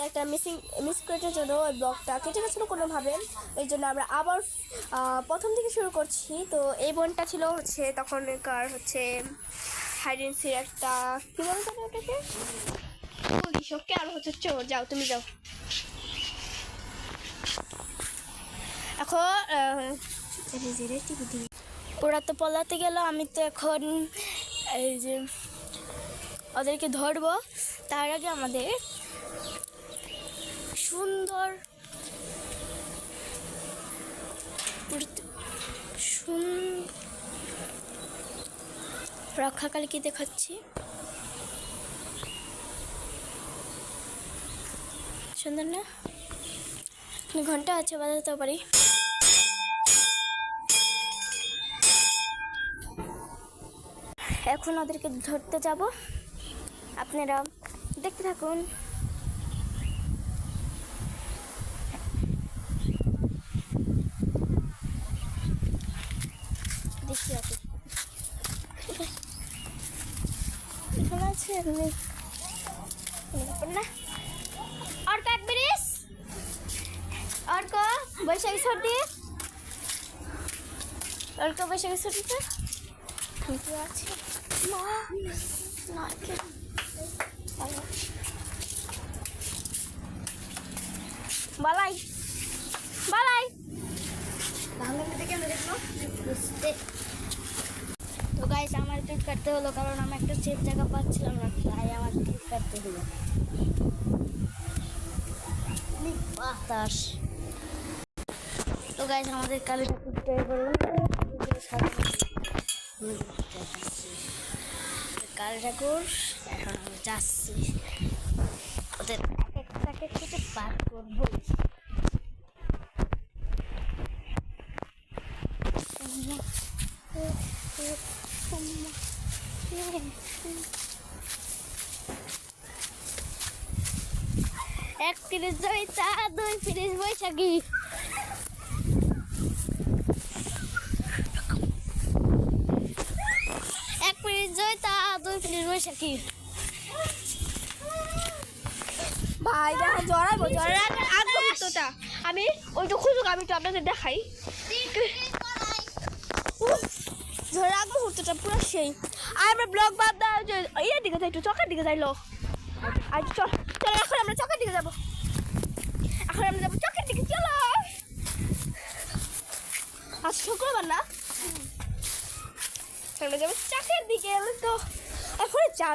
একটা মিসকোয়েটের জন্য ওই ব্লগটা কেটে গেছিলো কোনোভাবে, এই জন্য আমরা আবার প্রথম থেকে শুরু করছি। তো এই বোনটা ছিল হচ্ছে তখনকার হচ্ছে হাইডেন্সির একটা কী বলতো ওটাকে পুলিশকে, আর হচ্ছে চোর। যাও তুমি যাও। এখন ওরা তো পলাতে গেল, আমি তো এখন এই যে ওদেরকে ধরবো। তার আগে আমাদের সুন্দর রক্ষাকালীকে দেখাচ্ছি। সুন্দর না? ঘন্টা আছে, বাজাতে পারি। এখন ওদেরকে ধরতে যাব, আপনারা দেখতে থাকুন। দেখি এখানে আছে না और कैडबरीज और को बैशाखी छुट्टी और को बैशाखी छुट्टी पे কি আছে মা না কে বালাই বালাই ভালো মতো কেন দেখো বুঝতে। তো গাইস আমার টিপ কাটতে হলো, কারণ আমি একটা সেফ জায়গা পাচ্ছিলাম না, তাই আমার টিপ কাটতে হলো। বাতাস। তো গাইস আমাদের কালী ঠাকুর তৈরি করলাম, কালী ঠাকুর। এখন আমি যাচ্ছি ওদের এক একটাকে পার করবো। এক ফ্রিজ জয়িতা, দুই ফ্রিজ বৈশাখী। এক ফ্রিজ জয়িতা, দুই ফ্রিজ বৈশাখী। ভাই দেখা জড়াবো, জড়ার আগে মুহূর্তটা আমি ওইটা খুঁজুক, আমি তো আপনাদের দেখাই। ঝড়ের আগ মুহূর্তটা পুরো সেই। আর আমরা ব্লগ বাদ দেওয়া ইয়ের দিকে যাই, একটু চকের দিকে যাই। লোক আর চল চলো, এখন আমরা চকের দিকে যাবো। এখন আমরা যাবো চকের দিকে, চলো। আজ শুক্রবার না, আমরা যাবো চকের দিকে। তো এখন চার